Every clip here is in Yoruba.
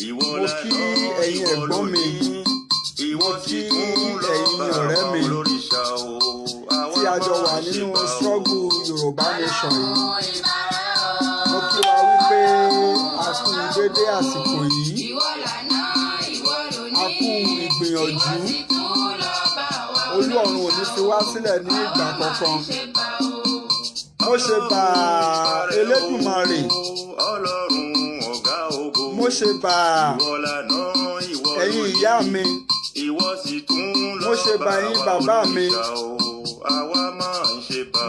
mo kí ẹ̀yin ẹ̀gbọ́n mi, mo kí ẹ̀yin ọ̀rẹ́ mi tí a jọ wà nínú struggle Yorùbá nation yìí. Mo kí wa wípé a kú dédé àsìkò yìí, a kú ìgbìyànjú. Olú ọ̀run ò ní fi wá sílẹ̀ ní ìgbà kankan. Mo ṣe bá Elédùmarè, mo ṣe bá ẹ̀yin ìyá mi, mo ṣe bá ẹ̀yin bàbá mi,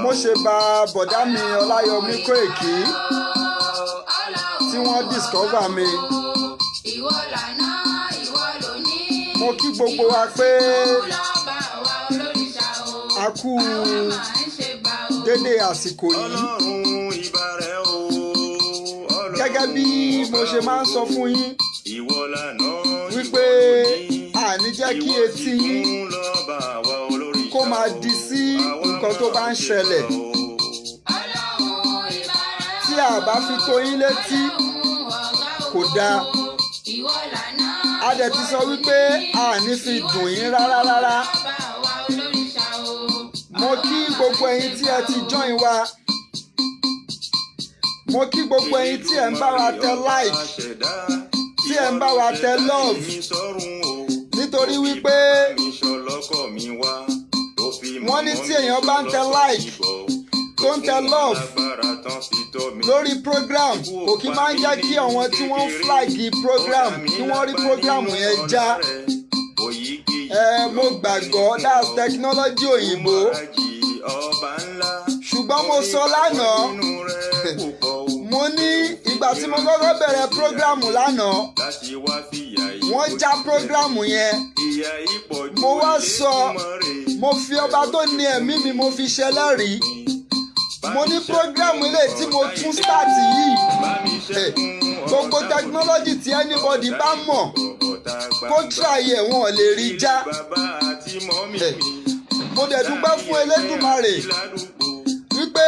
mo ṣe bá bọ̀dá mi Ọláyọmí Kóìkí tí wọ́n discover mi. Mo kí gbogbo wa pé a kú dédé àsìkò yìí. Gẹ́gẹ́ bí mo ṣe máa ń sọ fún yín wípé àní jẹ́ kí etí yín kó máa di sí nǹkan tó bá ń ṣẹlẹ̀. Tí a bá fi tó yín létí kò dáa. A dẹ̀ ti sọ wípé àní fi dùn yín rárá. Mo kí gbogbo ẹ̀yin tí ẹ ti join wa. Mo kí gbogbo ẹ̀yin tí ẹ ń bá wa tẹ like, tí ẹ ń bá wa tẹ love. Nítorí wípé wọ́n ní tí èèyàn bá ń tẹ like tó ń tẹ love lórí program, kò kí máa ń jẹ́ kí àwọn tí wọ́n ń flag program kí wọ́n rí program yẹn já. Mo gbàgbọ́ that's technology òyìnbó. Ṣùgbọ́n mo sọ lánàá, mo ní ìgbà tí mo kọ́kọ́ bẹ̀rẹ̀ program lánàá, wọ́n já program yẹn. Mo wá sọ, mo fi ọba tó ní ẹ̀mí mi mo fi ṣẹlẹ́rìí. Mo ní program ilé tí mo tún start yìí, gbogbo technology tí anybody bá mọ̀ kó try ẹ̀ wọn ò lè rí já. Mo dẹ̀ dúpẹ́ fún Elédùmarè wípé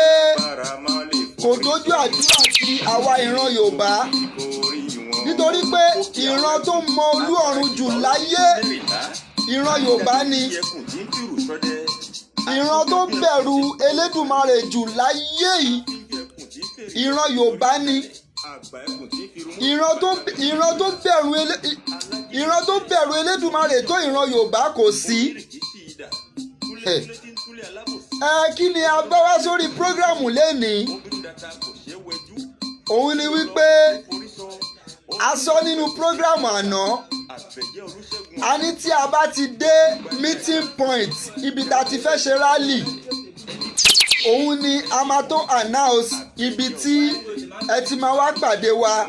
kò dojú àdúrà sí àwa ìran Yorùbá, nítorí pé ìran tó mọ Olú ọ̀run jù láyé ìran Yorùbá ni. Ìran tó bẹ̀rù Elédùmarè jù láyé yìí ìran Yorùbá ni. Ìran tó bẹ̀rù Elédùmarè tó ìran Yorùbá kò sí. Kí ni a bá wá sórí prógrámù lénìí? Òun ni wípé a sọ nínú prógrámù àná, a ní tí a bá ti dé meeting point ibi tá a ti fẹ́ ṣe rally, òun ni a máa tó announce ibi tí ẹ ti máa wá pàdé wa.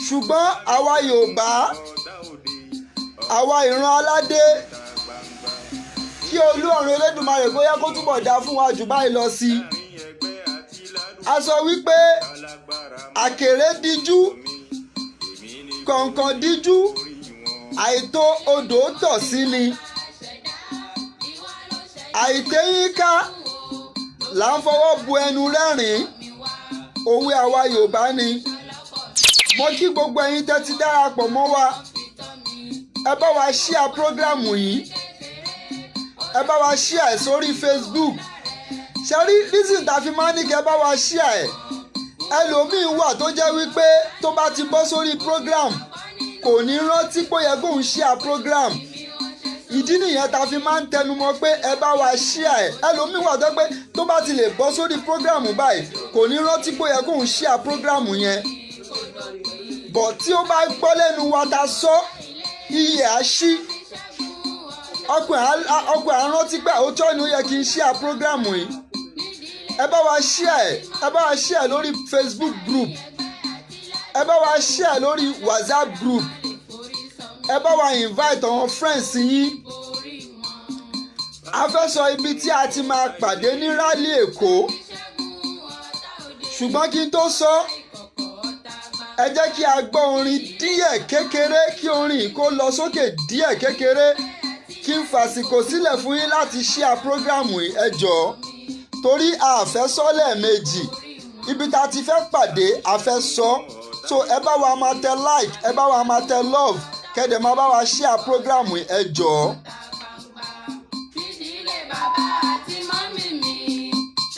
Ṣùgbọ́n àwa Yorùbá, àwa ìran aládé, kí Olú ọ̀run Elédùmarè bóyá kó túbọ̀ dá fún wa jù báyìí lọ sí. A sọ wípé àkèré díjú, kọ̀ǹkọ̀ díjú, àìtó odò tọ̀ sí ni. Àìtéyínká là ń fọwọ́ bu ẹnu rẹ́rìn-ín, òwe àwa Yorùbá ni. Mo kí gbogbo ẹ̀yin tẹ́ ti darapọ̀ mọ́ wa. Ẹ bá wa share program yìí, ẹ bá wa share ẹ̀ sórí Facebook. Ṣé rí reason tá fi máa ní kí ẹ bá wa share ẹ̀? Ẹlòmíín wà tó jẹ́ wípé tó bá ti bọ́ sórí program kò ní rántí pé ó yẹ kóun share program. Ìdí nìyẹn tá fi máa ń tẹnumọ́ pé ẹ bá wa share ẹ̀. Ẹlòmíín wà tó pé tó bá ti lè bọ́ sórí program báyìí kò ní rántí pé ó yẹ kóun share program yẹn. Bọ̀ tí ó bá gbọ́ lẹ́nu wa ta sọ, iye á ṣí. Ọkùnrin àrántí pé òótọ́ ni ó yẹ kí n share program yìí. Ẹ bá wa share ẹ̀, ẹ bá wa share lórí Facebook group, ẹ bá wa share lórí WhatsApp group, ẹ bá wa invite àwọn friends yín. A fẹ́ sọ ibi tí a ti máa pàdé ní rally Èkó. Ṣùgbọ́n kí n tó sọ, ẹ jẹ́ kí a gbọ́ orin díẹ̀ kékeré, kí orin kó lọ sókè díẹ̀ kékeré, kí n fàsìkò sílẹ̀ fún yín láti share program yìí, ẹ jọ̀ọ́. Torí a fẹ́ sọ lẹ́ẹ̀mejì, ibi tá a ti fẹ́ pàdé a fẹ́ sọ so ẹ bá wa máa tẹ like, ẹ bá wa máa tẹ love, kẹ́dẹ̀ máa bá wa share program ẹ jọ̀ọ́.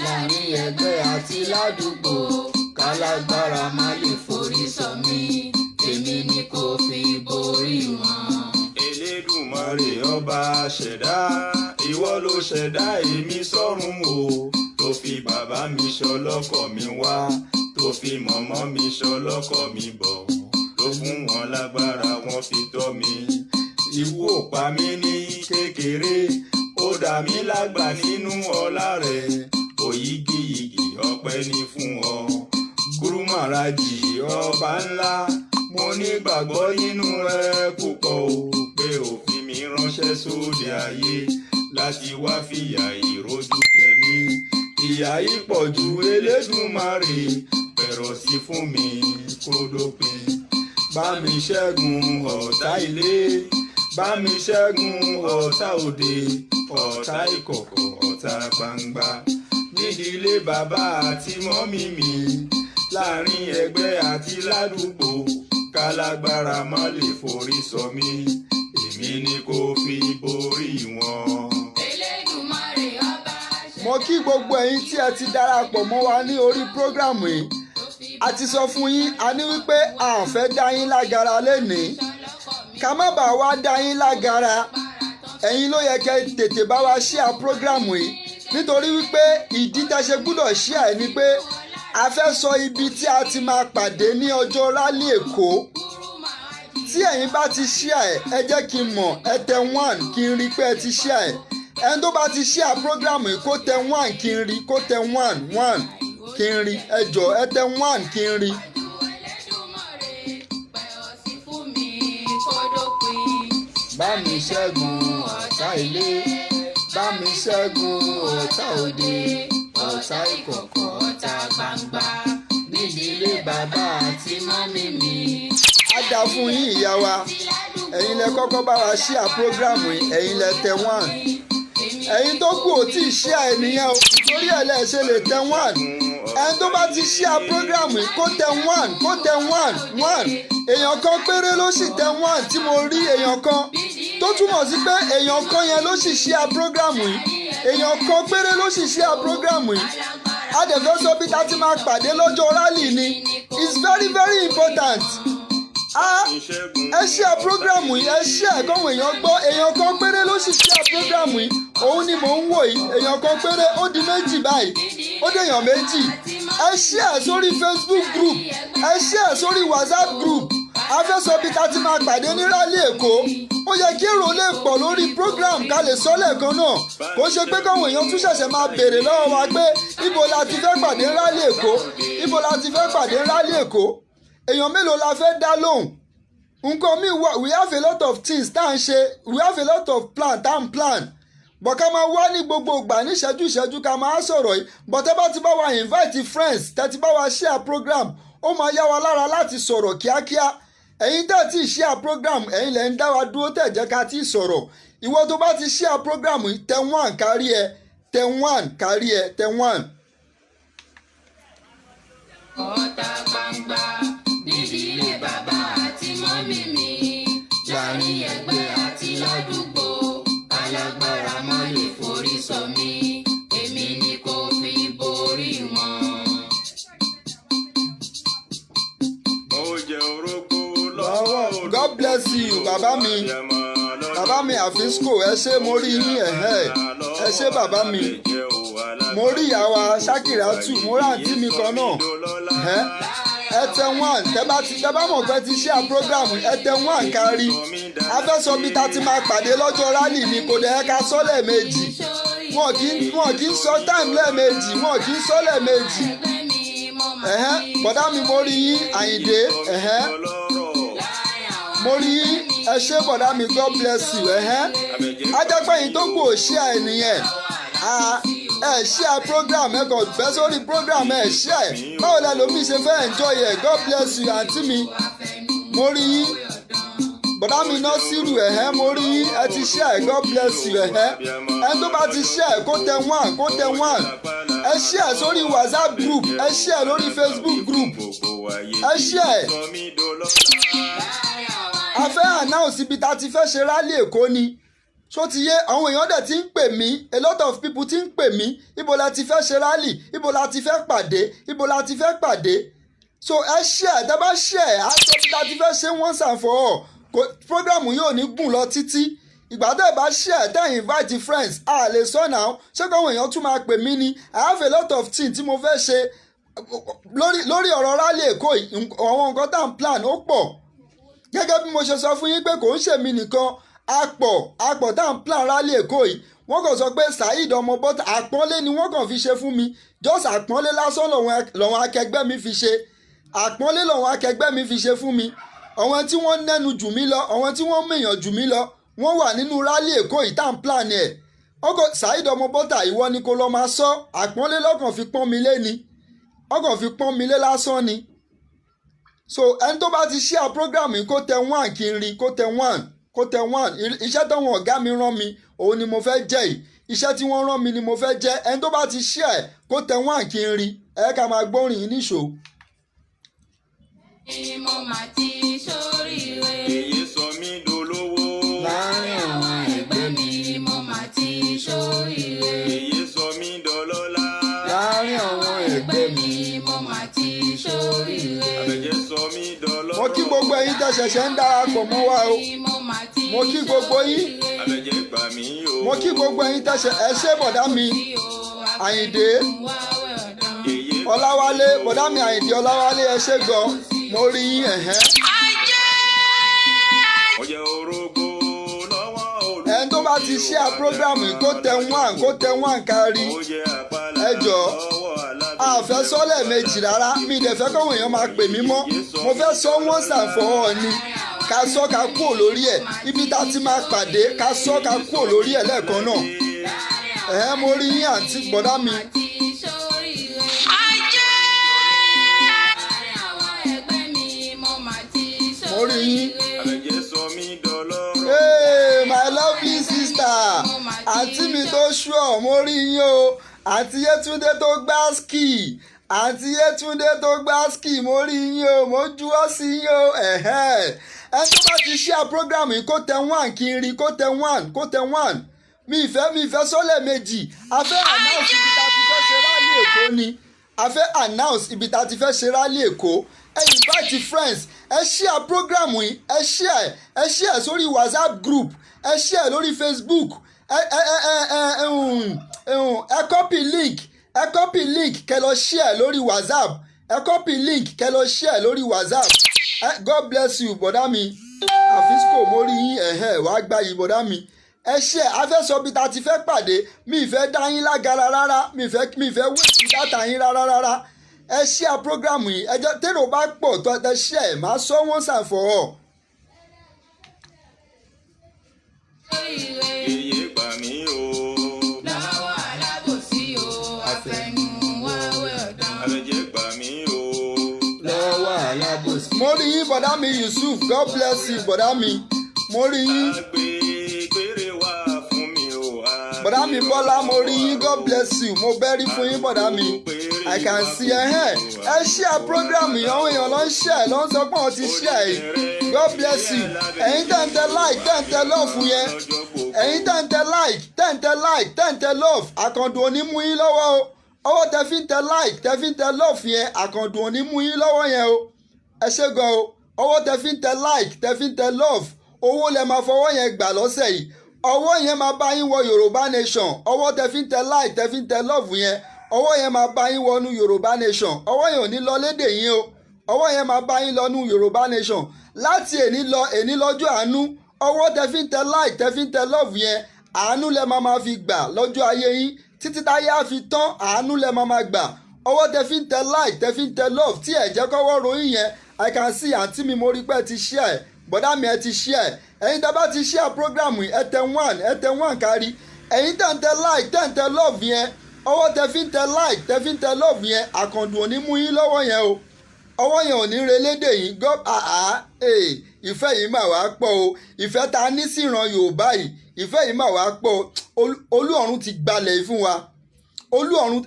láàrin ẹgbẹ́ àti ládùúgbò kálágbára má lè forí sọ mí èmi ni kò fi borí wọn. Elédùmarè ọba ṣẹ̀dá ìwọ ló ṣẹ̀dá èmi sọ́run o tó fi bàbá mi ṣọlọ́kọ̀ mi wá tó fi mọ̀mọ́ mi ṣọlọ́kọ̀ mi bọ̀ tó fún wọn lágbára wọn fi tọ́ mi. Ikú ò pa mí ní kékeré ó dà mí lágbà nínú ọlá rẹ̀ òyígíyigì ọpẹ́ ni fún ọ. Gurumaraji ọba ńlá mo nígbàgbọ́ nínú rẹ púpọ̀ o pé ó fi mi ránṣẹ́ sóde ayé láti wá fìyà ìrojú jẹ mí. Ìyà yìí pọ̀ ju Elédùmarè bẹ̀rọ̀ sí fún mi kó dópin. Bá mi ṣẹ́gun ọ̀tá ilé bá mi ṣẹ́gun ọ̀tá òde ọ̀tá ìkọ̀kọ̀ ọ̀tá gbangba nídìílé bàbá àti mọ́mí mi láàrin ẹgbẹ́ àti ládùúgbò kálágbára má lè forí sọ mí èmi ni kò fi borí wọn. Elédùmarè ọba mo kí gbogbo ẹ̀yin tí ẹ ti darapọ̀ mọ́ wa ní orí prógrámù yìí. A ti sọ fún yín a ní wípé a ò fẹ́ dá yín lágara lénìí ká má bàa wá dá yín lágara ẹ̀yin ló yẹ kẹ́ tètè bá wa share prógrámù yìí nítorí wípé ìdí tá ṣe gbúdọ̀ share ni pé a fẹ́ sọ ibi tí a ti máa pàdé ní ọjọ́ rálì Èkó. Tí ẹ̀yin bá ti share ẹ jẹ́ kí n mọ̀ ẹ tẹ 1 kí n rí pé ẹ ti share ẹni tó bá ti share prógrámù yìí kó tẹ 1 kí n rí kó tẹ 1 kí n rí ẹ jọ̀ọ́ ẹ tẹ 1 kí n rí. Bá mi ṣẹ́gun ọ̀tá ilé bá mi ṣẹ́gun ọ̀tá òde ọ̀tá ìkọ̀kọ̀ ọ̀tá gbangba nídìílé bàbá àti mọ́mí mi. A dá fún yín ìyá wa ẹ̀yin lẹ kọ́kọ́ bá wa share prógrámù ẹ̀yin lẹ tẹ 1 ẹ̀yin tó kù ò tí ì share ènìyàn o torí ẹ̀ lẹ ṣe lè tẹ 1 ẹni tó bá ti share prógrámù kó tẹ 1 kó tẹ 1 èèyàn kan péré ló sì tẹ 1 tí mo rí èèyàn kan tó túmọ̀ sí pé èèyàn kan yẹn ló sì share prógrámù yìí èèyàn kan péré ló sì share prógrámù yìí. A dẹ̀ fẹ́ sọ bí ta ti máa pàdé lọ́jọ́ rálì ni it's very very important. Ẹ share prógrámù yìí ẹ share kọ́wọ́ èèyàn gbọ́ èèyàn kan péré ló sì share prógrámù yìí òun ni mò ń wò yìí èèyàn kan péré ó di méjì báyìí ó dèèyàn méjì. Ẹ share sórí Facebook group ẹ share sórí WhatsApp group a fẹ́ sọ bí ta ti máa pàdé ní rálì Èkó. Ó yẹ kí èrò lè pọ̀ lórí program ká lè sọ lẹ́ẹ̀kan náà kó ṣe pé káwọn èèyàn tún ṣẹ̀ṣẹ̀ máa béèrè lọ́wọ́ wa pé ibo la ti fẹ́ pàdé rálì Èkó ibo la ti fẹ́ pàdé rálì Èkó èèyàn mélòó la fẹ́ dá lóhùn. Nǹkan mi wà we have a lot of things tá à ń ṣe we have a lot of plan tá à ń plan bọ̀ ká máa wá ní gbogbo ìgbà ní ìṣẹ́jú ká máa sọ̀rọ̀ yìí bọ̀ tẹ́ bá ti bá wa invite friends tẹ́ ti bá wa share program ó máa yá wa lára láti sọ̀rọ̀ kíákíá. Ẹ̀yin tẹ́ ti share program ẹ̀yin lẹ́ ń dá wa dúró tẹ́ jẹ́ ká ti sọ̀rọ̀ ìwọ tó bá ti share program tẹ 1 kárí ẹ tẹ 1 kárí ẹ tẹ 1. ọ̀tá gbangba nídìílé bàbá àti mọ́mí mi láàrin ẹgbẹ́ àti ládùúgbò alágbára mọ́ lè forí sọ mí èmi ni kò fi borí wọn. Mo jẹ orógbó lọ́wọ́ olùkọ́. God bless you bàbá mi àfisco ẹ ṣé mo rí yín ẹ ṣé bàbá mi mo rí ìyàwó Ṣakiratu mo rí àǹtí mi kan náà ẹ tẹ 1 tẹ bá mọ̀ pé ti share program ẹ tẹ 1 kárí a fẹ́ sọ bí ta ti máa pàdé lọ́jọ́ rálì ni kò dẹ̀ ká sọ lẹ́ẹ̀mejì wọn kì í sọ time lẹ́ẹ̀mejì wọn kì í sọ lẹ́ẹ̀mejì bọ̀dá mi mo rí yín Àyìndé mo rí yín ẹ ṣé bọ̀dá mi God bless you ajẹ́pẹ́yìn tó kù ò share ẹnìyẹn ẹ share program ẹ kàn bẹ́ sórí program ẹ share báwo lẹ lómi ṣe fẹ́ enjoy ẹ God bless you àǹtí mi mo rí yín bọ̀dá mi ná sírù mo rí ẹ ti share God bless you ẹni tó bá ti share kó tẹ one ẹ share sórí WhatsApp group ẹ share lórí Facebook group ẹ share. a fẹ́ announce ibi tá a ti fẹ́ ṣe rally Èkó ni ṣó ti yé àwọn èèyàn dẹ̀ ti ń pè mí a lot of people ti ń pè mí ibo la ti fẹ́ ṣe rally ibo la ti fẹ́ pàdé ibo la ti fẹ́ pàdé so ẹ share tẹ́ bá share á sọ bí ta ti fẹ́ ṣe once and for all program yóò ní gùn lọ títí ìgbà tẹ́ bá share tẹ́ invite friends a lè sọ náà ṣé káwọn èèyàn tún máa pè mí ni I have a lot of things tí mo fẹ́ ṣe lórí ọ̀rọ̀ rally Èkó àwọn nǹkan tá à ń plan ó pọ̀ gẹ́gẹ́ bí mo ṣe sọ fún yín pé kò ń ṣèmi nìkan apọ̀ tá à ń plan rally Èkó yìí wọ́n kàn sọ pé Saheed ọmọ bọ́tà àpọ́nlé ni wọ́n kàn fi ṣe fún mi just àpọ́nlé lásán lọ́wọ́n akẹgbẹ́ mi fi ṣe àpọ́nlé lọ́wọ́n akẹgbẹ́ mi fi ṣe fún mi àwọn tí wọ́n nẹ́nu jù mí lọ àwọn tí wọ́n mèèyàn jù mí lọ wọ́n wà nínú rally Èkó yìí tá à ń plan ẹ̀ ọkọ̀ Saheed ọmọ bọ́tà ìwọ ni kò lọ máa sọ àpọ́nlé lọ́kàn fi pọ́n mi lé ni ọkàn fi pọ́n mi lé lásán ni so ẹni tó bá ti share program yìí kó tẹ one kí n rí kó tẹ one iṣẹ́ táwọn ọ̀gá mi rán mi òun ni mo fẹ́ jẹ́ yìí iṣẹ́ tí wọ́n rán mi ni mo fẹ́ jẹ́ ẹni tó bá ti share kó tẹ one kí n rí ká máa gbórin yìí níṣó. mo máa ti ṣoríire. èyí sọ mí dolówó. láàrin àwọn ẹgbẹ́ mi mo máa ti ṣoríire. èyí sọ mí dọlọ́lá. láàrin àwọn ẹgbẹ́ mi mo máa ti ṣoríire. àbẹ̀jẹ́ sọ mí dọlọ́rọ̀. mo kí gbogbo ẹ̀yin tẹ́ ṣẹ̀ṣẹ̀ ń darapọ̀ mọ́ wa o mo kí gbogbo yín àbẹ̀jẹ́ gbà mí o. mo kí gbogbo ẹ̀yin tẹ́ ẹ ṣé bọ̀dá mi Àyìndé Ọláwálé bọ̀dá mi Àyìndé Ọláwálé ẹ ṣé gan mo rí yín ọjọ́ orógbó lọ́wọ́ olú. ẹni tó bá ti share program yìí kó tẹ one kárí ẹ jọ̀ọ́ àfẹ́ sọ́lẹ̀ méjì rárá mi dẹ̀ fẹ́ kọ́wọ́n èèyàn máa pè mí mọ́ mo fẹ́ sọ once and for all ni ká sọ ká kúrò lórí ẹ̀ ibi tá a ti máa pàdé ká sọ ká kúrò lórí ẹ̀ lẹ́ẹ̀kan náà mo rí yín àǹtí bọ̀dá mi. mo rí yín. àbẹ̀jẹ́ sọ mí dọlọ́rọ̀. Hey, my lovely sister àǹtí mi tó ṣùọ́ mo rí yín o àǹtí Yétúndé tó gbá ski àǹtí Yétúndé tó gbá ski mo rí yín o mo juwọ́ sí yín o ẹni tó bá ti share program yìí kó tẹ one kí n rí kó tẹ one mi ìfẹ́ sọ́lẹ̀ méjì a fẹ́ announce ibi tá a ti fẹ́ ṣe rally Èkó ni a fẹ́ announce ibi tá a ti fẹ́ ṣe rally Èkó ẹ invite friends ẹ share program yìí ẹ share sórí WhatsApp group ẹ share lórí Facebook ẹ copy link kẹ́ lọ share lórí WhatsApp ẹ copy link kẹ́ lọ share lórí WhatsApp God bless you bọ̀dá mi àfisco mo rí yín wàá gbá yìí bọ̀dá mi ẹ share afẹ́sọ bí ta ti fẹ́ pàdé mi ìfẹ́ dá yín lágara rárá mi ìfẹ́ wíìsì dátà yín rárá ẹ share program yìí ẹ jẹ́ tẹ́lẹ̀ bá pọ̀ tó ẹ share máa sọ once and for all. èyí gbà mí o. lọ́wọ́ alábòsí o àfẹnuwáwẹ̀ ọ̀dàn. àbẹ̀jẹ́ gbà mí o. lọ́wọ́ alábòsí. mo rí yín bọ̀dá mi Yusuf God bless you bọ̀dá mi mo rí yín. àgbègbèrè wà fún mi o. bọ̀dá mi Bọ́lá mo rí yín God bless you mo bẹ́rí fún yín bọ̀dá mi I can see ẹ share program yìí àwọn èèyàn ló ń share ló ń sọ pé wọ́n ti share yìí God bless you ẹ̀yin tẹ̀ like tẹ̀ love yẹn ẹ̀yin tẹ̀ like tẹ̀ love àkàndùn òní mú yín lọ́wọ́ o ọwọ́ tẹ̀ fi ń tẹ̀ like tẹ̀ fi ń tẹ̀ love yẹn àkàndùn òní mú yín lọ́wọ́ yẹn o ẹ ṣé gan o ọwọ́ tẹ̀ fi ń tẹ̀ like tẹ̀ fi ń tẹ̀ love owó lẹ máa fọwọ́ yẹn gbà lọ́sẹ̀ yìí ọwọ́ yẹn máa bá yín wọ Yorùbá nation ọwọ́ tẹ̀ fi ń tẹ̀ like tẹ̀ fi ń tẹ̀ love yẹn ọwọ́ yẹn máa bá yín wọnú Yorùbá nation ọwọ́ yẹn ò ní lọ lédè yín o ọwọ́ yẹn máa bá yín lọ́nú Yorùbá nation láti èní lọ́jọ́ àánú ọwọ́ tẹ fi ń tẹ like tẹ fi ń tẹ love yẹn àánú lẹ máa fi gbà lọ́jọ́ ayé yín títí táyé á fi tán àánú lẹ máa gbà ọwọ́ tẹ fi ń tẹ like tẹ fi ń tẹ love tí ẹ jẹ́ kọ́wọ́ ròyìn yẹn I can see àǹtí mi mo rí pé ẹ ti share bọ̀dá mi ẹ ti share ẹ̀yin tẹ bá ti share program yìí ẹ tẹ one kárí ẹ̀yin tẹ̀ ń tẹ like tẹ̀ ń tẹ love yẹn ọwọ́ tẹ fi ń tẹ like tẹ fi ń tẹ love yẹn àkàndùn òní mú yín lọ́wọ́ yẹn o ọwọ́ yẹn ò ní relédè yìí ìfẹ́ yìí mà wá pọ̀ o ìfẹ́ ta ní síran Yorùbá yìí ìfẹ́ yìí mà wá pọ̀ olú ọ̀run ti gbalẹ̀ yìí fún wa olú ọ̀run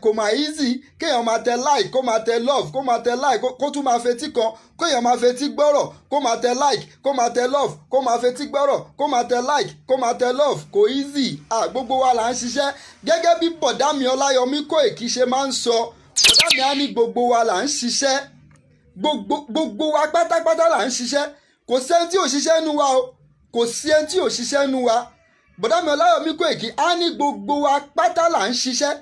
kò máa easy kéèyàn máa tẹ like kó máa tẹ love kó máa tẹ like kó tún máa fetí kan kéèyàn máa fetí gbọ́rọ̀ kó máa tẹ like kó máa tẹ love kó máa fetí gbọ́rọ̀ kó máa tẹ like kó máa tẹ love kò easy gbogbo wa là ń ṣiṣẹ́ gẹ́gẹ́ bí bọ̀dámi Ọláyọmí Kóìkí ṣe máa ń sọ bọ̀dámi á ní gbogbo wa là ń ṣiṣẹ́ gbogbo wa pátápátá là ń ṣiṣẹ́ kò sẹ́ni tí ò ṣiṣẹ́ nu wa o kò sí ẹni tí ò ṣiṣẹ́ nu wa bọ̀dámi Ọláyọmí Kóìkí á ní gbogbo wa pátá là ń ṣiṣẹ́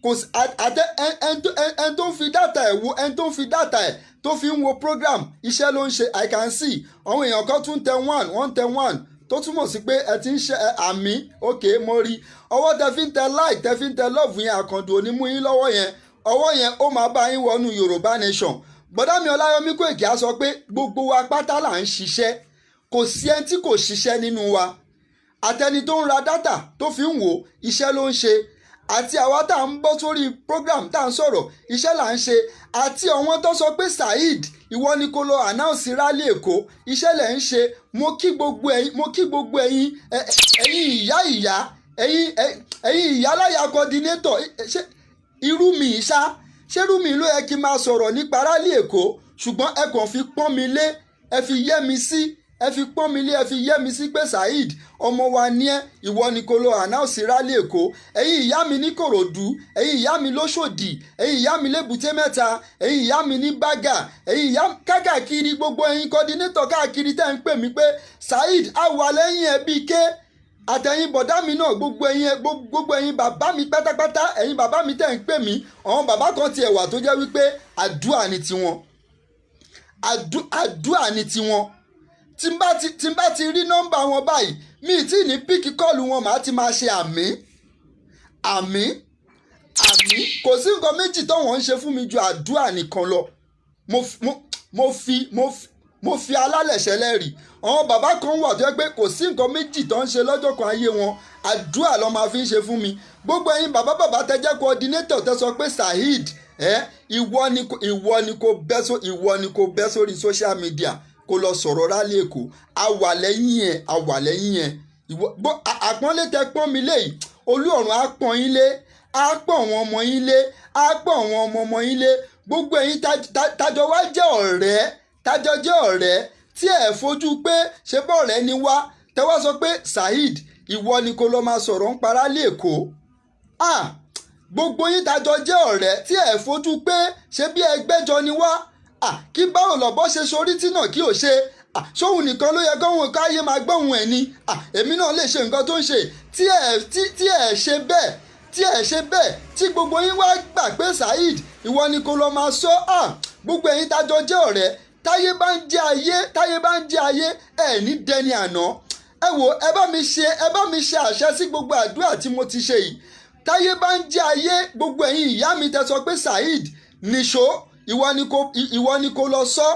kò sí ẹni tó ń fi dátà ẹ̀ wo ẹni tó ń fi dátà ẹ̀ tó fi ń wo program iṣẹ́ ló ń ṣe I can see àwọn èèyàn kan tún tẹ one tẹ one tó túmọ̀ sí pé ẹ ti ń ṣe àmì òkè mo rí ọwọ́ tẹ fi ń tẹ like tẹ fi ń tẹ love yẹn àkàndùn onímú yín lọ́wọ́ yẹn ọwọ́ yẹn ó máa bá yín wọnú Yorùbá Nation bọ̀dámi Ọláyọmí Kóìkí á sọ pé gbogbo wa pátá là ń ṣiṣẹ́ kò sí ẹni tí kò ṣiṣẹ́ nínú wa àtẹni tó ń ra dátà tó fi ń wò iṣẹ́ ló ń ṣe àti àwa tá à ń bọ́ sórí program tá à ń sọ̀rọ̀ iṣẹ́ là ń ṣe àti àwọn tó sọ pé Saheed ìwọ ni kó lọ announce rally Èkó iṣẹ́ lẹ̀ ń ṣe mo kí gbogbo ẹ̀yin ìyá ẹ̀yin ìyáláyà coordinator irú mi ṣá ṣérú mi ló yẹ kí n máa sọ̀rọ̀ nípa rally Èkó ṣùgbọ́n ẹ kàn fi pọ́n mi lé ẹ fi yẹ́ mi sí ẹ fi pọ́n mi lé ẹ fi yẹ́ mi sí pé Saheed ọmọ wa ní ẹ ìwọ ni kó lọ announce rally Èkó ẹ̀yin ìyá mi ní Kòròdú ẹ̀yin ìyá mi lóṣòdì ẹ̀yin ìyá mi lébùté mẹ́ta ẹ̀yin ìyá mi ní Bágà ẹ̀yin ìyá káàkiri gbogbo ẹ̀yin coordinator káàkiri tẹ́ ń pè mí pé Saheed á wà lẹ́yìn ẹ̀ bíi ké àtẹ̀yin bọ̀dá mi náà gbogbo ẹ̀yin bàbá mi pátápátá ẹ̀yin bàbá mi tẹ́ ń pè mí àwọn bàbá kan tiẹ̀ wà tó jẹ́ wípé àdúà ni tiwọn àdúà ni tiwọn tí n bá ti rí nọ́mbà wọn báyìí mi tí ní píkì kọ́ọ̀lù wọn màá ti máa ṣe àmì kò sí nǹkan méjì tó wọ́n ń ṣe fún mi ju àdúà nìkan lọ mo fi alálẹ̀ ṣẹlẹ́rìí àwọn bàbá kan wà tó yẹ pé kò sí nǹkan méjì tó ń ṣe lọ́jọ́ kan ayé wọn àdúà ló máa fi ń ṣe fún mi gbogbo ẹ̀yin bàbá tẹ jẹ́ coordinator tẹ sọ pé Saheed ìwọ ni kò bẹ́ sórí social media kó lọ sọ̀rọ̀ rálé Èkó a wà lẹ́yìn ẹ̀ àpọ́nlé tẹ pọ́n mi léyìí olú ọ̀run á pọ́n yín lé á pọ́n àwọn ọmọ yín lé á pọ́n àwọn ọmọ yín lé gbogbo ẹ̀yin tájọ wá jẹ́ ọ̀rẹ́ tí ẹ̀ fojú pé ṣe bọ́ ọ̀rẹ́ ni wá tẹ wá sọ pé Saheed ìwọ ni kó lọ máa sọ̀rọ̀ ń pa rálé Èkó gbogbo yín tájọ jẹ́ ọ̀rẹ́ tí ẹ̀ fojú pé ṣe bí ẹgbẹ́jọ ni wá kí báwo lọ́bọ́ ṣe sorí tí náà kí o ṣe ṣóhun nìkan ló yẹ kóhun káyé máa gbóhùn ẹ̀ ni èmi náà lè ṣe nǹkan tó ń ṣe tí ẹ̀ ṣe bẹ́ẹ̀ tí gbogbo yín wá gbà pé Saheed ìwọ ni kó lọ máa sọ gbogbo ẹ̀yin tájọ jẹ́ ọ̀rẹ́ táyé bá ń jẹ́ ayé ẹ̀ ní dẹni àná ẹ wò ẹ bá mi ṣe àṣẹ sí gbogbo àdúrà tí mo ti ṣe yìí táyé bá ń jẹ́ ayé gbogbo ẹ̀yin ìyá mi tẹ sọ pé Saheed nìṣó ìwọ ni kò lọ sọ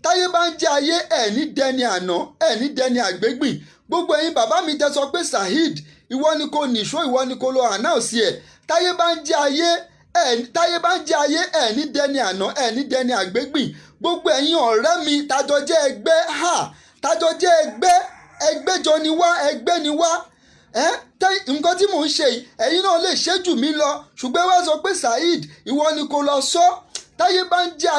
táyé bá ń jẹ́ ayé ẹ̀ ní dẹni àná ẹ̀ ní dẹni àgbégbìn gbogbo ẹ̀yin bàbá mi tẹ sọ pé Saheed ìwọ ni kò nìṣó ìwọ ni kò lọ announce ẹ̀ táyé bá ń jẹ́ ayé ẹ̀ ní dẹni àná ẹ̀ ní dẹni àgbégbìn gbogbo ẹ̀yin ọ̀rẹ́ mi tájọ jẹ́ ẹgbẹ́jọ ni wá ẹgbẹ́ ni wá nǹkan tí mò ń ṣe yìí ẹ̀yin náà lè ṣe jù mí lọ ṣùgbọ́n wá sọ pé Saheed ìwọ ni kò lọ sọ táyé bá ń jẹ́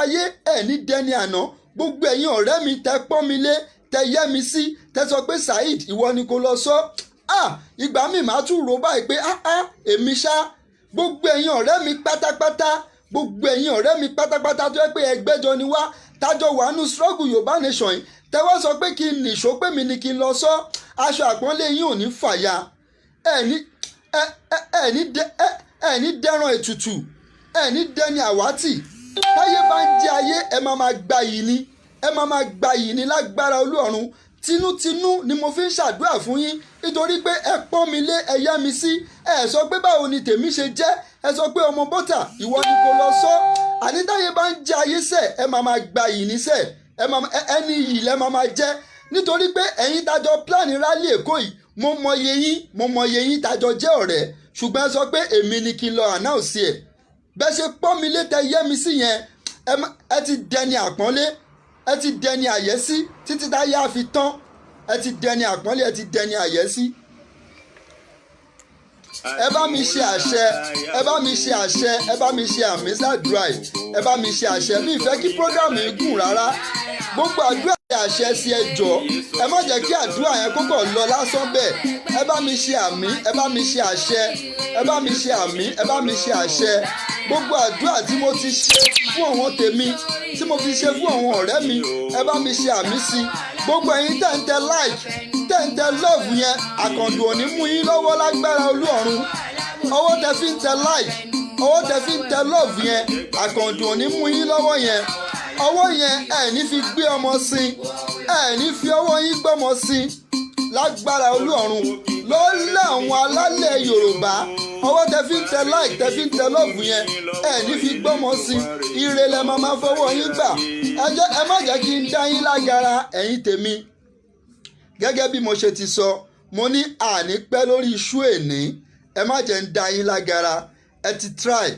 ayé ẹ̀ ní dẹni àná gbogbo ẹ̀yin ọ̀rẹ́ mi tẹ pọ́n mi lé tẹ yẹ́ mi sí tẹ sọ pé Saheed ìwọ ni kò lọ sọ ìgbà mi máa tún rò báyìí pé èmi ṣá gbogbo ẹ̀yin ọ̀rẹ́ mi pátápátá tó yẹ pé ẹgbẹ́jọ ni wá tájọ wà nù struggle Yorùbá Nation yìí tẹ wá sọ pé kí n nìṣó pé mi ni kí n lọ sọ aṣọ àpọ́nlé yín ò ní fàya ẹ̀ ní dẹ́ran ètùtù ẹ̀ ní dẹ́ni àwátì táyé bá ń jẹ́ ayé ẹ máa gba yìí ní lágbára Olú ọ̀run tinútinú ni mo fi ń ṣàdúrà fún yín nítorí pé ẹ pọ́n mi lé ẹ yẹ́ mi sí ẹ sọ pé báwo ni tèmi ṣe jẹ́ ẹ sọ pé ọmọ bọ́tà ìwọ ni kò lọ sọ àní táyé bá ń jẹ́ ayé sẹ̀ ẹ máa gba yìí ní sẹ̀ ẹni yìí lẹ́ máa jẹ́ nítorí pé ẹ̀yin tájọ plan rally Èkó yìí mo mọye yín tájọ jẹ́ ọ̀rẹ́ ṣùgbọ́n ẹ sọ pé èmi ni kí n lọ announce ẹ̀ bẹ́ẹ̀ ṣe pọ́n mi lé tẹ yẹ́ mi sí yẹn ẹ ti dẹni àpọ́nlé ẹ ti dẹni àyẹ́sí títí táyé àfi tán ẹ ti dẹni àpọ́nlé ẹ ti dẹni àyẹ́sí. ẹ bá mi ṣe àṣẹ ẹ bá mi ṣe àṣẹ ẹ bá mi ṣe àmì ṣàdúrà ẹ bá mi ṣe àṣẹ mi ìfẹ́ kí prógrámù yìí gùn rárá gbogbo àdúrà àṣẹ sí ẹ jọ ẹ má jẹ́ kí àdúrà yẹn kókò lọ lásán bẹ́ẹ̀ ẹ bá mi ṣe àmì ẹ bá mi ṣe àṣẹ ẹ bá mi ṣe àmì ẹ bá mi ṣe àṣẹ gbogbo àdúrà tí mo ti ṣe fún àwọn tèmi tí mo fi ṣe fún àwọn ọ̀rẹ́ mi ẹ bá mi ṣe àmì sí gbogbo ẹ̀yin tẹ̀ like tẹ̀ love yẹn àkàndù òní mú yín lọ́wọ́ lágbára Olúọ̀run ọwọ́ tẹ fi ń tẹ like ọwọ́ tẹ fi ń tẹ love yẹn àkàndù òní mú yín lọ́wọ́ yẹn ọwọ́ yẹn ẹ̀ ní fi gbé ọmọ sí ẹ̀ ní fi ọwọ́ yín gbọ́mọ sí lágbára Olúọ̀run lọ́lá àwọn alálẹ̀ Yorùbá ọwọ́ tẹ fi ń tẹ like tẹ fi ń tẹ love yẹn ẹ̀ ní fi gbọ́mọ sí ire lẹ máa fọwọ́ yín gbà ẹ má jẹ́ kí n dá yín lágara ẹ̀yin tèmi gẹ́gẹ́ bí mo ṣe ti sọ mo ní àní pẹ́ lórí iṣu èní ẹ má jẹ́ ń dá yín lágara ẹ ti try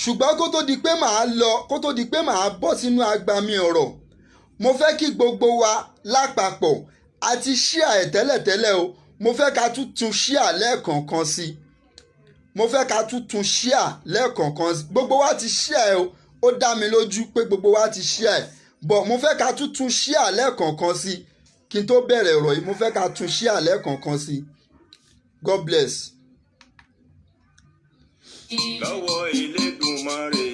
ṣùgbọ́n kó tó di pé màá lọ kó tó di pé màá bọ́ sínú agbami ọ̀rọ̀ mo fẹ́ kí gbogbo wa lápapọ̀ àti ṣíà ẹ̀ tẹ́lẹ̀tẹ́lẹ̀ o mo fẹ́ ká tún ṣíà lẹ́ẹ̀kọ̀ọ̀kan sí mo fẹ́ ká tún ṣíà lẹ́ẹ̀kọ̀ọ̀kan sí gbogbo wa ti ṣíà ẹ̀ o ó dá mi lójú pé gbogbo wa ti ṣíà ẹ̀ bọ̀ mo fẹ́ ká tún ṣíà lẹ́ẹ̀kọ̀ọ̀kan sí kí n tó bẹ̀rẹ̀ ọ̀rọ̀ yìí mo fẹ́ ká tún ṣíà lẹ́ẹ̀kọ̀ọ̀kan sí God bless. lọ́wọ́ Elédùmarè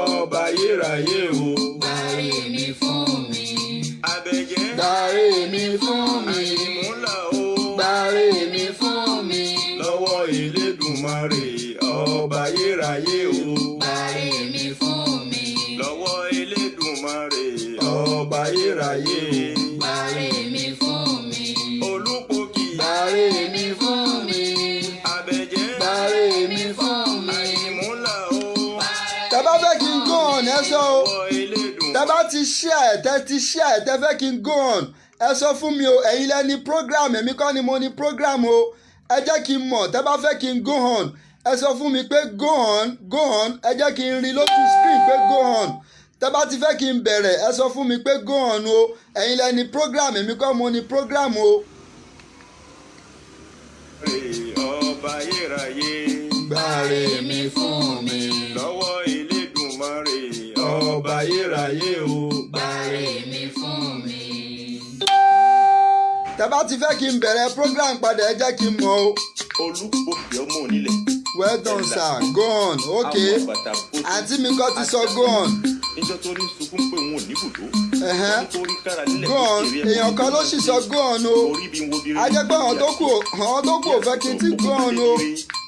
ọba ayérayé o. Dárí mi fún mi. Abẹ́jẹ́. Dárí mi fún mi. Àyìnmúlà o. Dárí mi fún mi. lọ́wọ́ Elédùmarè ọba ayérayé o. Dárí mi fún mi. lọ́wọ́ Elédùmarè ọba ayérayé. Dárí mi fún mi. Olúpokì. Dárí mi fún mi. Abẹ́jẹ́. Dárí mi fún mi. Àyìnmúlà o. Tẹ́ bá fẹ́ kí n go on ẹ sọ o lọ́wọ́ Elédùmarè. tẹ́ bá ti share ẹ̀ tẹ́ ti share ẹ̀ tẹ́ fẹ́ kí n go on ẹ sọ fún mi o ẹ̀yin lẹ ní program èmi kọ́ ni mo ní program o ẹ jẹ́ kí n mọ̀ tẹ́ bá fẹ́ kí n go on ẹ sọ fún mi pé go on ẹ jẹ́ kí n rí lójú screen pé go on tẹ́ bá ti fẹ́ kí n bẹ̀rẹ̀ ẹ sọ fún mi pé go on o ẹ̀yin lẹ ní program èmi kọ́ mo ní program o. ọba ayérayé. Dárí mi fún mi. lọ́wọ́ Elédùmarè ọba ayérayé o. Dárí mi fún mi. tẹ́ bá ti fẹ́ kí n bẹ̀rẹ̀ program padà ẹ jẹ́ kí n mọ̀ o. Olúpokì ọmọ onílẹ̀. Well done sir go on okay àǹtí mi kọ́ ti sọ go on. níjọ́ tó rí sunkún pé òun ò ní bùdó. Ẹ̀hẹ́n. nítorí kára nílẹ̀ go on èèyàn kan ló sì sọ go on o orí bí wo biri. a jẹ́ pé àwọn tó kù ò fẹ́ kí n ti go on o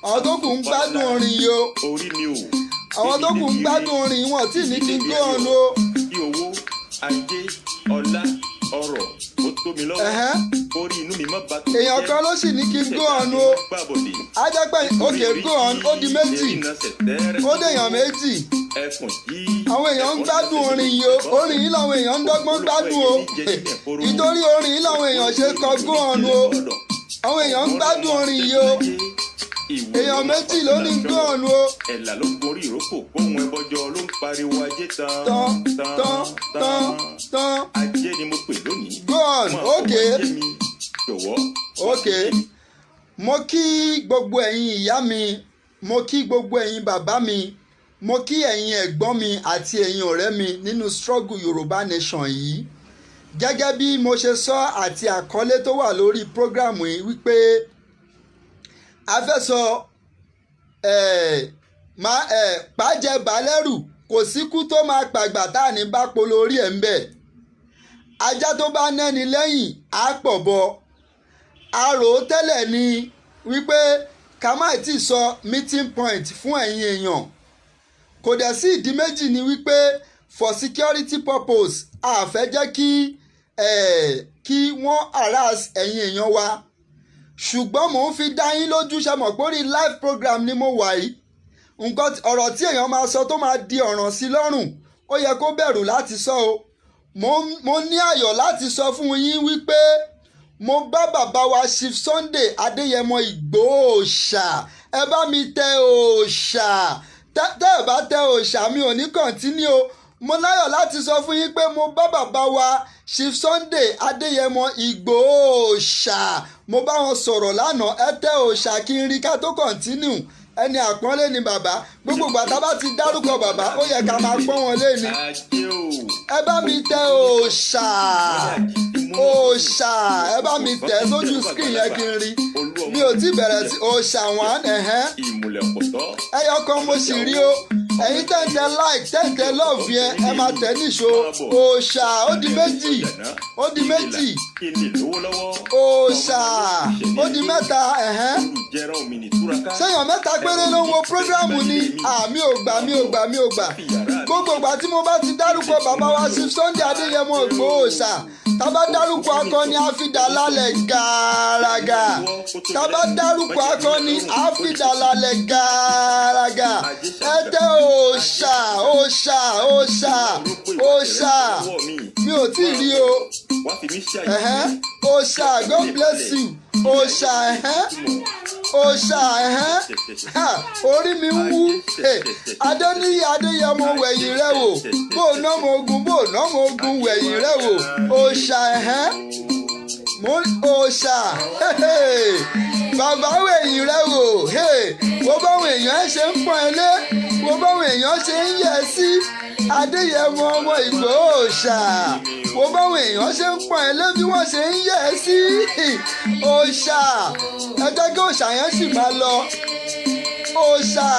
àwọn tó kù ń gbádùn orin yìí o orí ni o. àwọn tó kù ń gbádùn orin yìí wọ́n tí ní kí n go on o. bí owó ajé ọlá ọrọ̀ ó tó mi lọ́wọ́. Ẹ̀hẹ́n. orí inú mi má ba tó èèyàn kan ló sì ní kí n go on o gbàbọ̀dé. a jẹ́ pé okay go on ó di méjì ó dèèyàn méjì ẹkùn yí. àwọn èèyàn ń gbádùn orin yìí o orin yìí làwọn èèyàn ń dọ́gbọ́n gbádùn o nítorí orin yìí làwọn èèyàn ṣe kọ go on o àwọn èèyàn ń gbádùn orin yìí o èèyàn méjì ló ní go on o. ẹ̀là ló gorí ìrókò ohun ẹbọjọ ló ń pariwo ajé tán tán ajé ni mo pè lónìí. go on okay jọ̀wọ́. okay mo kí gbogbo ẹ̀yin ìyá mi mo kí gbogbo ẹ̀yin bàbá mi mo kí ẹ̀yin ẹ̀gbọ́n mi àti ẹ̀yin ọ̀rẹ́ mi nínú struggle Yorùbá Nation yìí gẹ́gẹ́ bí mo ṣe sọ àti àkọlé tó wà lórí program yìí wípé a fẹ́ sọ pàjẹ́ balẹ̀rù kò síkú tó máa pàgbà tá à ní bá polo orí ẹ̀ ń bẹ̀ ajá tó bá nẹ́ni lẹ́yìn á pọ̀ bọ arò tẹ́lẹ̀ ni wípé ká má tí sọ meeting point fún ẹ̀yin èèyàn kò dẹ̀ sí ìdí méjì ni wípé for security purpose a fẹ́ jẹ́ kí wọ́n harass ẹ̀yin èèyàn wa ṣùgbọ́n mò ń fi dá yín lójú ṣe mọ̀ pé orí live program ni mo wà yìí nǹkan ọ̀rọ̀ tí èèyàn máa sọ tó máa di ọ̀ràn sí lọ́rùn ó yẹ kó bẹ̀rù láti sọ o mo ní ayọ̀ láti sọ fún yín wípé mo bá bàbá wa Chief Sunday Adéyẹmọ Ìgbòho Òòṣà ẹ bá mi tẹ òòṣà tẹ́ ẹ bá tẹ òòṣà mi ò ní kọ̀ntínú o mo láyọ̀ láti sọ fún yín pé mo bá bàbá wa Chief Sunday Adéyẹmọ Ìgbòho ṣá mo bá wọn sọ̀rọ̀ lánàá ẹ tẹ òòṣà kí n rí ká tó kọ̀ntínú ẹni àpọ́nlé ni bàbá gbogbo gbàtà bá ti dárúkọ bàbá ó yẹ ká máa pọ́n wọn lé ni ẹ bá mi tẹ òòṣà ẹ bá mi tẹ sójú screen yẹn kí n rí mi ò tí bẹ̀rẹ̀ sí òòṣà wọn ẹyọ kan mo sì rí o ẹ̀yin tẹ̀ǹtẹ̀ like tẹ̀ǹtẹ̀ love yẹn ẹ máa tẹ̀ níṣó òòṣà ó di méjì òòṣà ó di mẹ́ta ṣéyàn mẹ́ta péré ló ń wo prógrámù ni mi ò gbà gbogbo ìgbà tí mo bá ti dárúkọ bàbá wa Chief Sunday Adéyẹmọ Ìgbòho ṣá tábà dárúkọ akọni àfidàlálẹ̀ gàràgà tábà dárúkọ akọni àfidàlálẹ̀ gàràgà ẹ tẹ òòṣà mi ò tí ì rí o òòṣà God bless you òòṣà orí mi ń wú Adéníyì Adéyẹmọ wẹ̀yìn rẹ̀ wò bó ná mo ogun wẹ̀yìn rẹ̀ wò òòṣà bàbá wẹ̀yìn rẹ̀ wò wo báwọn èèyàn ṣe ń pọ́n ẹ lé wo báwọn èèyàn ṣe ń yẹ sí Adéyẹmọ ọmọ Ìgbòho ṣá wo báwọn èèyàn ṣe ń pọ́n ẹ lé bí wọ́n ṣe ń yẹ sí òòṣà ẹ jẹ́ kí òòṣà yẹn sì máa lọ òòṣà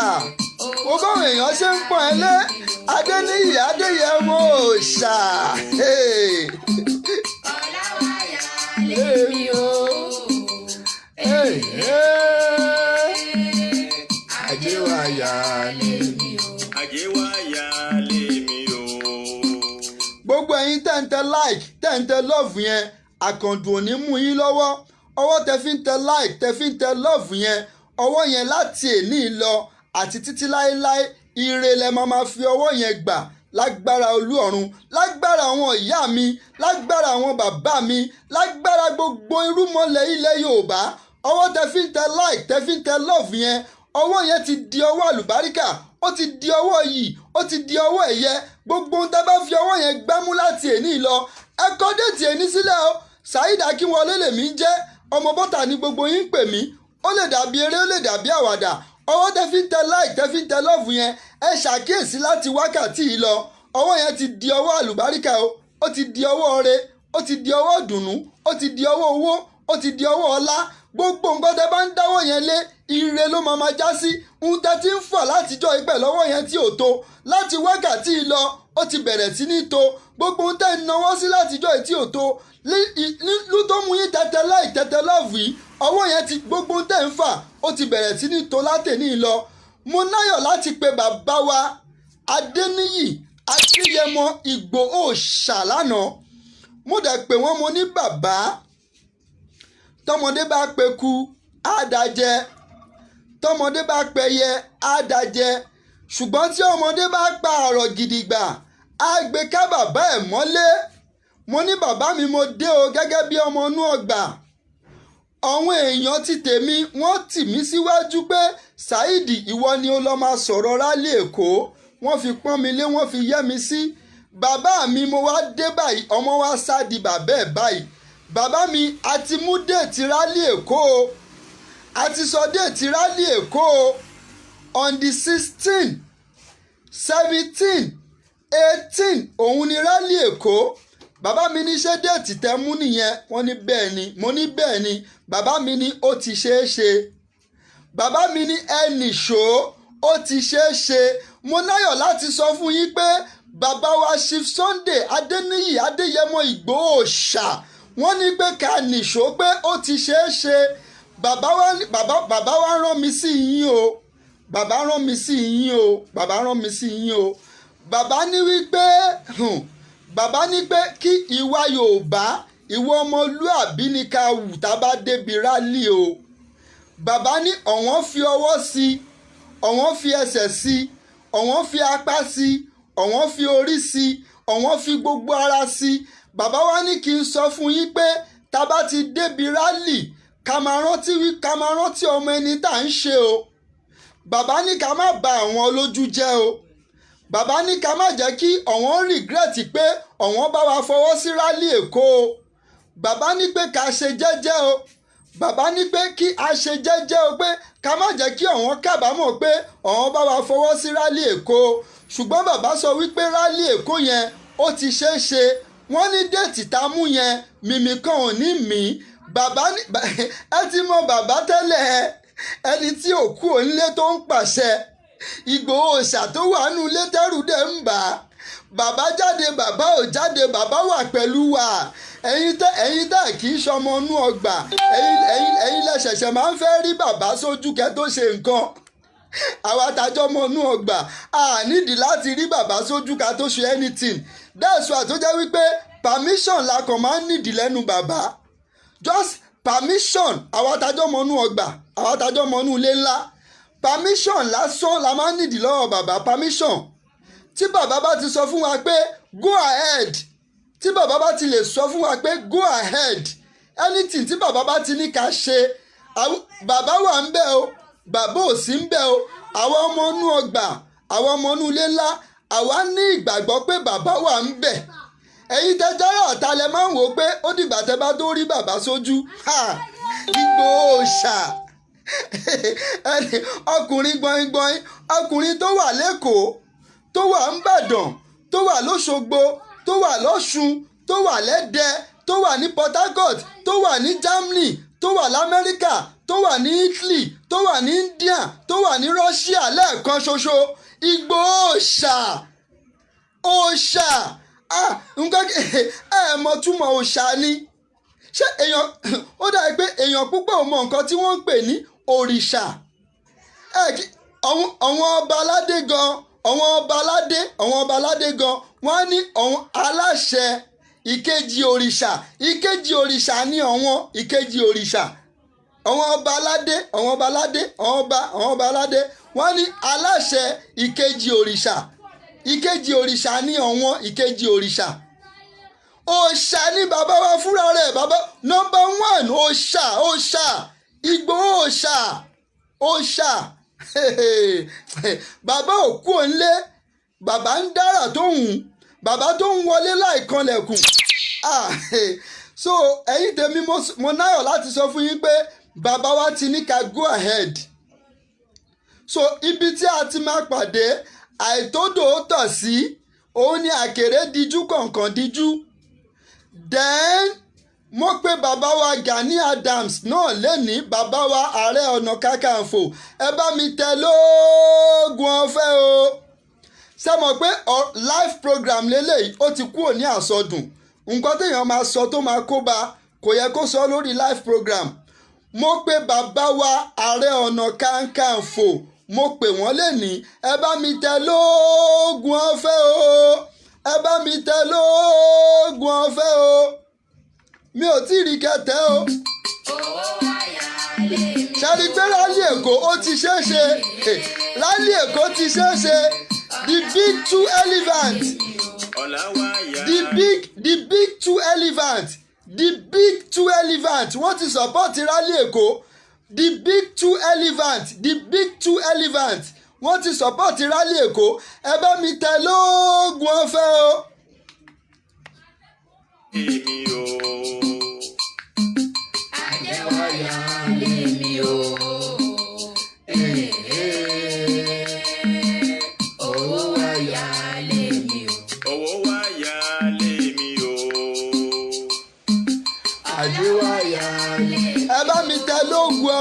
wo báwọn èèyàn ṣe ń pọ́n ẹ lé Adéníyì Adéyẹmọ òòṣà. Èmi o àjẹwàyà lèmi o. Gbogbo ẹ̀yin tẹ̀ǹtẹ̀ like tẹ̀ǹtẹ̀ love yẹn àkàndùn ò ní mú yín lọ́wọ́ ọwọ́ tẹ fi ń tẹ like tẹ fi ń tẹ love yẹn ọwọ́ yẹn láti èní lọ àti títí láéláé ire lẹ máa fi ọwọ́ yẹn gbà lágbára olú ọ̀run lágbára àwọn ìyá mi lágbára àwọn bàbá mi lágbára gbogbo irúmọlẹ̀ ilẹ̀ Yorùbá ọwọ́ tẹ fi ń tẹ like tẹ fi ń tẹ love yẹn ọwọ́ yẹn ti di ọwọ́ àlùbáríkà ó ti di ọwọ́ yìí ó ti di ọwọ́ ẹ̀yẹ gbogbo ohun tẹ bá fi ọwọ́ yẹn gbámú láti èní lọ ẹ kọ déètì èní sílẹ̀ o Saheed Akínwọlé lèmi ń jẹ́ ọmọ bọ́tà ni gbogbo yín ń pè mí ó lè dàbí eré ó lè dàbí àwàdà ọwọ́ tẹ fi ń tẹ like tẹ fi ń tẹ love yẹn ẹ ṣàkíyèsí láti wákàtí yìí lọ ọwọ́ yẹn ti di ọwọ́ àlùbáríkà o ó ti di ọwọ́ ire ó ti di ọwọ́ ìdùnnú ó ti di ọwọ́ owó ó ti di ọwọ́ ọlá gbogbo nǹkan tẹ bá ń dáwọ́ yẹn lé ire ló máa já sí ohun tẹ ti ń fà látijọ́ ìpẹ́ lọ́wọ́ yẹn tí ò tó láti wákàtí yìí lọ ó ti bẹ̀rẹ̀ sí ní tó gbogbo ohun tẹ ń náwó sí látijọ́ tí ò tó lú tó mú yín tẹ̀tẹ̀ láì tẹ̀tẹ̀ lọ́ọ̀fù yìí ọwọ́ yẹn ti gbogbo ohun tẹ ń fà ó ti bẹ̀rẹ̀ sí ní tó látẹ̀ní lọ mo náyọ̀ láti pe bàbá wa Adéníyì Adéyẹmọ Ìgbòho ṣá lánàá mo dẹ̀ pé wọ́n mo ní bàbá tọmọdé bá peku àdájẹ tọmọdé bá pẹyẹ àdájẹ ṣùgbọ́n tí ọmọdé bá pa àrọ̀ gidigba á gbé ká bàbá ẹ̀ mọ́lé mo ní bàbá mi mo dé o gẹ́gẹ́ bí ọmọ inú ọgbà àwọn èèyàn ti tèmi wọ́n tì mí síwájú pé Saheed ìwọ ni ó lọ máa sọ̀rọ̀ rálì Èkó wọ́n fi pọ́n mi lé wọ́n fi yẹ́ mi sí bàbá mi mo wá dé báyìí ọmọ wa sá di bàbá ẹ̀ báyìí bàbá mi a ti mú déètì rálì Èkó o a ti sọ déètì rálì Èkó o on the 16 17 18 òun ni rálì Èkó bàbá mi ní ṣé déètì tẹ́ mú nìyẹn wọ́n ní bẹ́ẹ̀ ni mo ní bẹ́ẹ̀ ni bàbá mi ní ó ti ṣeé ṣe bàbá mi ní ẹnì ṣó ó ti ṣeé ṣe mo náyọ̀ láti sọ fún yín pé bàbá wa Chief Sunday Adéníyì Adéyẹmọ Ìgbòho ṣá wọ́n ní pé ká nìṣó pé ó ti ṣeé ṣe bàbá wa rán mi sí yín o bàbá rán mi sí yín o bàbá rán mi sí yín o bàbá ní wípé bàbá ní pé kí ìwà Yorùbá ìwọ ọmọlúàbí ni ká wù tá bá débi rálì o bàbá ní ọ̀wọ́n fi ọwọ́ sí ọ̀wọ́n fi ẹsẹ̀ sí ọ̀wọ́n fi apá sí ọ̀wọ́n fi orí sí ọ̀wọ́n fi gbogbo ara sí bàbá wa ní kí n sọ fún yín pé tá bá ti débi rálì ká máa rántí ọmọ ẹni tá à ń ṣe o bàbá ní ká má bà àwọn lójú jẹ́ o bàbá ní ká má jẹ́ kí ọ̀wọ́n regret pé ọ̀wọ́n bá wa fọwọ́ sí rálì Èkó o bàbá ní pé ká ṣe jẹ́jẹ́ o bàbá ní pé kí a ṣe jẹ́jẹ́ o pé ká má jẹ́ kí ọ̀wọ́n kábàámọ̀ pé ọ̀wọ́n bá wa fọwọ́ sí rálì Èkó o ṣùgbọ́n bàbá sọ wípé rálì Èkó yẹn ó ti ṣeé ṣe wọ́n ní déètì tá a mú yẹn mímí kan ò ní mí bàbá ní ẹ ti mọ bàbá tẹ́lẹ̀ ẹni tí òkú onílé tó ń pàṣẹ Ìgbòho òòṣà tó wà nù ilé tẹ́rù dẹ̀ ń bà á bàbá jáde bàbá ò jáde bàbá wà pẹ̀lú wa ẹ̀yin tẹ́ kì í ṣọmọ inú ọgbà ẹ̀yin lẹ ṣẹ̀ṣẹ̀ máa ń fẹ́ rí bàbá sójú kẹ́ tó ṣe nǹkan àwa tàjọ́ ọmọ inú ọgbà a nídìí láti rí bàbá sójú ká tó ṣe anything that's why tó jẹ́ wípé permission la kàn máa ń nídìí lẹ́nu bàbá just permission àwa tàjọ́ ọmọ inú ọgbà àwa tàjọ́ ọmọ inú ilé ńlá permission lásán la máa ń nídìí lọ́wọ́ bàbá permission tí bàbá bá ti sọ fún wa pé go ahead tí bàbá bá ti lè sọ fún wa pé go ahead anything tí bàbá bá ti ní ká ṣe bàbá wà ń bẹ̀ o bàbá ò sí ń bẹ̀ o àwa ọmọ inú ọgbà àwa ọmọ inú ilé ńlá àwa ní ìgbàgbọ́ pé bàbá wà ń bẹ̀ ẹ̀yin tẹ́jọ́ ọ̀tá lẹ máa ń wò ó pé ó dìgbà tẹ́ bá tó rí bàbá sójú Ìgbòho òòṣà ọkùnrin gbọ̀ngbọ̀n ọkùnrin tó wà lẹ́kọ̀ọ́ tó wà ńbàdàn tó wà lọ́ṣogbo tó wà lọ́ṣun tó wà lẹ́dẹ tó wà ní Port Harcourt tó wà ní Germany tó wà lamẹ́ríkà tó wà ní Italy tó wà ní India tó wà ní Russia lẹ́ẹ̀kan ṣoṣo Ìgbòho òòṣà nǹkan mọ̀ túmọ̀ òòṣà ni ṣé èèyàn ó dàbí pé èèyàn púpọ̀ ò mọ nǹkan tí wọ́n ń pè ní òrìṣà àwọn ọba aládé gan àwọn ọba aládé gan wọ́n á ní àwọn aláṣẹ ìkejì òrìṣà ní àwọn ìkejì òrìṣà àwọn ọba aládé wọ́n ní aláṣẹ ìkejì òrìṣà ní àwọn ìkejì òrìṣà òòṣà ni bàbá wa fúnra rẹ̀ bàbá number one òòṣà Ìgbòho òòṣà bàbá òkú òǹlé bàbá ń dára tó ń bàbá tó ń wọlé láì kanlẹ̀kùn so ẹ̀yin tèmi mo náyọ̀ láti sọ fún yín pé bàbá wa ti ní ká go ahead so ibi tí a ti máa pàdé àìtódò tọ̀ sí òun ni àkèré díjú kọ̀ọ̀kan díjú then mo pe bàbá wa Gani Adams náà lẹ́ni bàbá wa Ààrẹ Ọ̀nà Kakanfò ẹ bá mi tẹ lóògùn ọ̀fẹ́ o ṣe mọ̀ pé live program lélẹ́yìí ó ti kúrò ní àsọdùn nǹkan téèyàn máa sọ tó máa kó bá kò yẹ kó sọ lórí live program mo pe bàbá wa Ààrẹ Ọ̀nà Kakanfò mo pè wọ́n lẹ́ni ẹ bá mi tẹ lóògùn ọ̀fẹ́ o ẹ bá mi tẹ lóògùn ọ̀fẹ́ o mi ò tí ì rí kẹtẹ o ṣáàrí pé rálì Èkó ó ti ṣeé ṣe rálì Èkó ti ṣeé ṣe the big two elephant wọ́n ti support rálì Èkó the big two elephant wọ́n ti support rálì Èkó ẹ bá mi tẹ lóògùn ọ̀fẹ́ o. èmi o. Adéwáyà lèmi o. Owó wáyà lèmi o. owó wáyà lèmi o. Adéwáyà ẹ bá mi tẹ lóògùn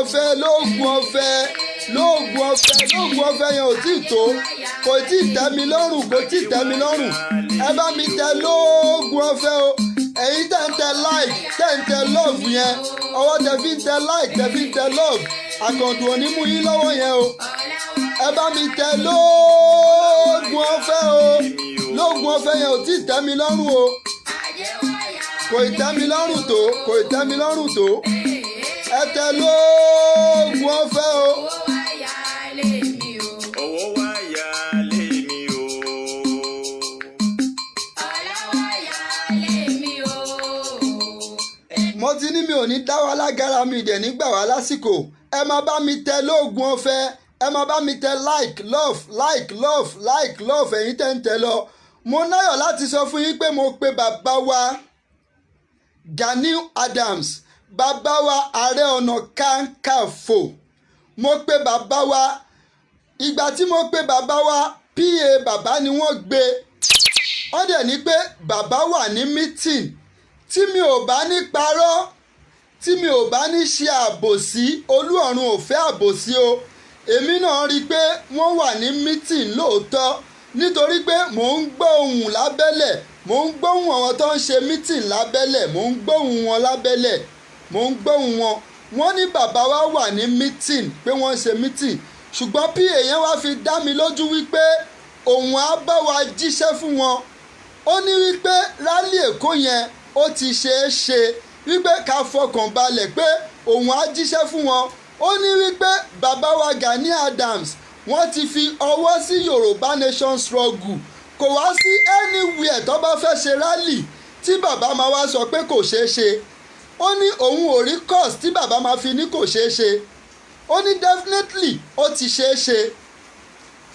ọ̀fẹ́ yẹn ò tí ì tó kò tí ì tẹ́ mi lọ́rùn ẹ bá mi tẹ lóògùn ọ̀fẹ́ o ẹ̀yin tẹ̀ ń tẹ like tẹ̀ ń tẹ love yẹn ọwọ́ tẹ fi ń tẹ like tẹ fi ń tẹ love àkàndùn òní mú yín lọ́wọ́ yẹn o ẹ bá mi tẹ lóògùn ọ̀fẹ́ o lóògùn ọ̀fẹ́ yẹn ò tí ì tẹ́ mi lọ́rùn o kò ì tẹ́ mi lọ́rùn tó ẹ tẹ lóògùn ọ̀fẹ́ o. owó wáyà lèmi o. mo ti ní mi ò ní dá wa lágara mi dẹ̀ nígbà wá lásìkò ẹ máa bá mi tẹ lóògùn ọ̀fẹ́ ẹ máa bá mi tẹ like love ẹ̀yin tẹ́ ń tẹ lọ. Mo náyọ̀ láti sọ fún yín pé mo pe bàbá wa Gani Adams, bàbá wa Ààrẹ Ọ̀nà Kakanfò. Mo pe bàbá wa, ìgbà tí mo pe bàbá wa PA bàbá ni wọ́n gbé. Wọ́n dẹ̀ ní pé bàbá wà ní meeting. Tí mi ò bá ní parọ́, tí mi ò bá ní ṣe àbòsí, Olúọ̀run ò fẹ́ àbòsí o. Èmi náà rí i pé wọ́n wà ní meeting lóòótọ́, nítorí pé mò ń gbọ́ ohùn lábẹ́lẹ̀, mò ń gbóhùn àwọn tó ń ṣe meeting lábẹ́lẹ̀, mò ń gbóhùn wọn lábẹ́lẹ̀, mò ń gbóhùn wọn. Wọ́n ní bàbá wa wà ní meeting, pé wọ́n ń ṣe meeting, ṣùgbọ́n PA yẹn wá fi dá mi lójú wípé òun á bá wa jíṣẹ́ fún wọn. Ó ní wípé rálì Èkó yẹn ó ti ṣeé ṣe, wípé ká fọkàn balẹ̀ pé òun á jíṣẹ́ fún wọn. Ó ní wípé bàbá wa Gani Adams wọ́n ti fi ọwọ́ sí Yorùbá Nation struggle, kò wá sí anywhere tó bá fẹ́ ṣe rálì tí bàbá máa wá sọ pé kò ṣeé ṣe. Ó ní òun ò rí cause tí bàbá máa fi ní kò ṣeé ṣe. Ó ní definitely ó ti ṣeé ṣe.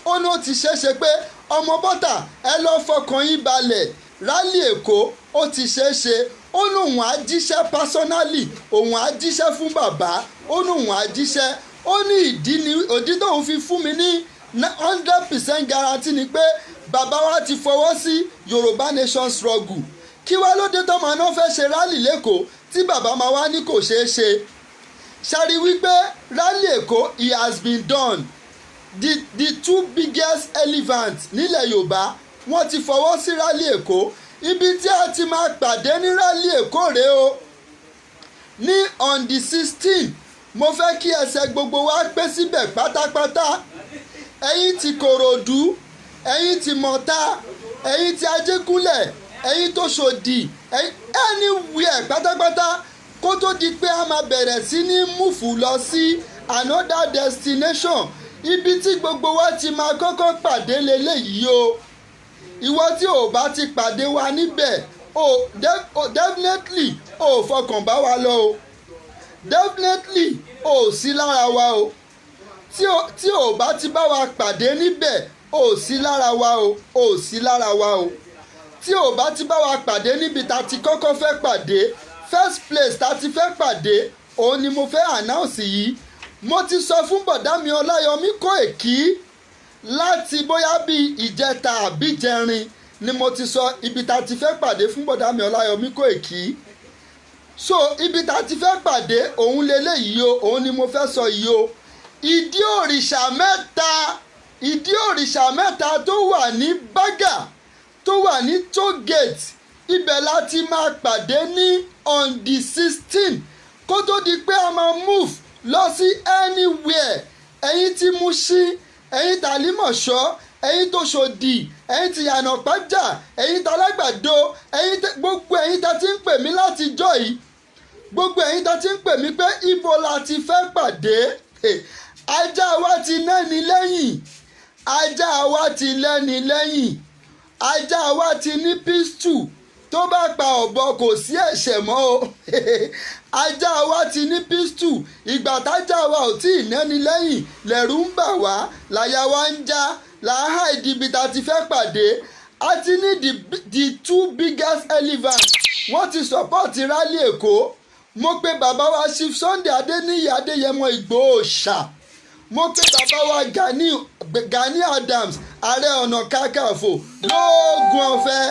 Ó ní ó ti ṣeé ṣe pé ọmọ bọ́tà ẹ lọ fọkàn yín balẹ̀, rálì Èkó ó ti ṣeé ṣe. Ó ní òun á jíṣẹ́ personally, òun á jíṣẹ́ fún bàbá, ó ní òun á jíṣẹ́. Ó ní ìdí tóun fi fún mi ní 100% guarantee ni pé bàbá wa ti fọwọ́ sí Yorùbá Nation struggle. Kí wá ló dé tọ́mọ náà fẹ́ ṣe rálì lẹ́kọ̀ọ́ tí bàbá máa wá ní kò ṣeé ṣe. Ṣàrí wípé rálì Èkó it has been done. The two biggest elephants nílẹ̀ Yorùbá wọ́n ti fọwọ́ sí rálì Èkó. Ibi tí a ti máa pàdé ní rálì Èkó rèé o. Ní on the 16th mo fẹ́ kí ẹsẹ̀ gbogbo wa pé síbẹ̀ pátápátá. Ẹ̀yin ti Kòròdú, ẹ̀yin ti Mọ̀tá, ẹ̀yin ti Ajégúnlẹ̀, ẹ̀yin tó Ṣòdì, anywhere pátápátá, kó tó di pé a máa bẹ̀rẹ̀ sí ní múfù lọ sí another destination. Ibi tí gbogbo wa ti máa kọ́kọ́ pàdé leléyìí o. Ìwọ tí ò bá ti pàdé wa níbẹ̀, definitely ò fọkàn bá wa lọ o. Definitely ò sí lára wa o. Tí ò bá ti bá wa pàdé níbẹ̀, ò sí lára wa o, ò sí lára wa o. Tí ò bá ti bá wa pàdé níbi tá ti kọ́kọ́ fẹ́ pàdé, first place tá ti fẹ́ pàdé, òun ni mo fẹ́ announce yìí. Mo ti sọ fún bọ̀dá mi Ọláyọmí Kóìkí láti bóyá bí ìjẹta àbí jẹrin ni mo ti sọ ibi tá ti fẹ́ pàdé fún bọ̀dá mi Ọláyọmí Kóìkí. So ibi tá ti fẹ́ pàdé òun leléyìí o, òun ni mo fẹ́ sọ yìí o. Ìdí òrìṣà mẹ́ta tó wà ní Bágà, tó wà ní toll gate, ibẹ̀ láti máa pàdé ní on the 16th kó tó di pé a máa move lọ sí anywhere. Ẹ̀yin tí Mùṣín, ẹ̀yin tàlímọ̀ṣọ́, ẹ̀yin tó Ṣòdì, ẹ̀yin tí Yànàpájà, ẹ̀yin tàlágbàdo, gbogbo ẹ̀yin tá ti ń pè mí láti jọ́ yìí, gbogbo ẹ̀yin tá ti ń pè mí pé ibo la ti fẹ́ pàdé. Ajá wa ti lẹ́ni lẹ́yìn, ajá wa ti lẹ́ni lẹ́yìn, ajá wa ti ní pistol, tó bá pa ọ̀bọ kò sí ẹ̀ṣẹ̀ mọ́ o. Ajá wa ti ní pistol, ìgbà tájá wa ò tí ì nẹ́ni lẹ́yìn lẹ̀rù ń bà wá, láyà wa ń já, làáhà ìdìbì tá ti fẹ́ pàdé. A ti ní the two biggest elephants wọ́n ti support rally Èkó. Mo pe bàbá wa Chief Sunday Adéníyì Adéyẹmọ Ìgbòho ṣá. Mo pe bàbá wa Gani Adams Ààrẹ Ọ̀nà Kakanfò lóògùn ọ̀fẹ́.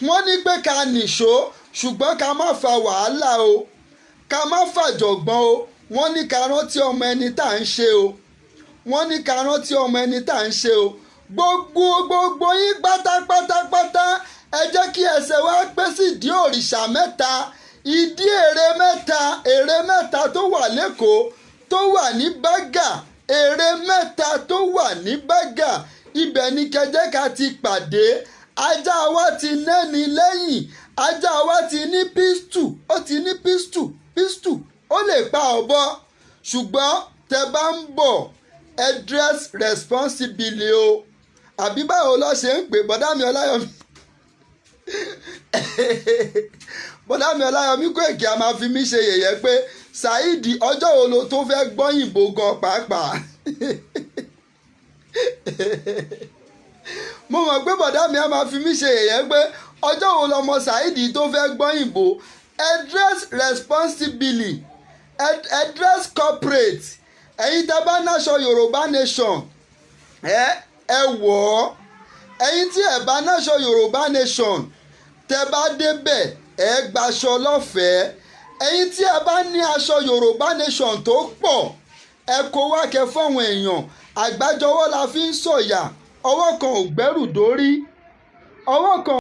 Wọ́n ní pé ká nìṣó, ṣùgbọ́n ká má fa wàhálà o, ká má fàjọ̀gbọ́n o. Wọ́n ní ká rántí ọmọ ẹni tá à ń ṣe o. Wọ́n ní ká rántí ọmọ ẹni tá à ń ṣe o. Gbogbo yín pátápátápátá ẹ jẹ́ kí ẹsẹ̀ wa pé sí ìdí òrìṣà mẹ́ta, ìdí ère mẹ́ta tó wà lẹ́kọ̀ọ́, tó wà ní Bágà, ère mẹ́ta tó wà ní Bágà. Ibẹ̀ ni kẹjẹ́ ká ti pàdé. Ajá wa ti nẹ́ni lẹ́yìn, ajá wa ti ní pistol, ó ti ní pistol, ó lè pa ọ̀bọ, ṣùgbọ́n tẹ bá ń bọ̀ ẹ dress responsibly o. Àbí báwo lọ ṣe ń pè bọ́dá mi Ọláyọmí bọ́dá mi Ọláyọmí Kóìkí a máa fi mí ṣe yẹ̀yẹ́ pé Saheed ọjọ́ wo lo tó fẹ́ gbọ́yìnbó gan pàápàá. mo mọ̀ pé bọ̀dá mi á máa fi mí ṣe yẹ̀yẹ́ pé ọjọ́ wo lọmọ Saheed tó fẹ́ gbọ́yìnbó ẹ dress responsibly ẹ dress corporate ẹ̀yin tẹ́ bá náṣọ Yorùbá nation ẹ wọ̀ ọ́ ẹ̀yin tí ẹ bá náṣọ Yorùbá nation tẹ́ bá débẹ̀ ẹ gbaṣọ lọ́fẹ̀ẹ́ ẹ̀yin tí ẹ bá ní aṣọ Yorùbá nation tó pọ̀ ẹ kó wá kẹ́ fáwọn èèyàn àgbájọwọ́ la fi ń sọ̀yà ọwọ́ kan ò gbẹ́rù dórí ọwọ́ kan.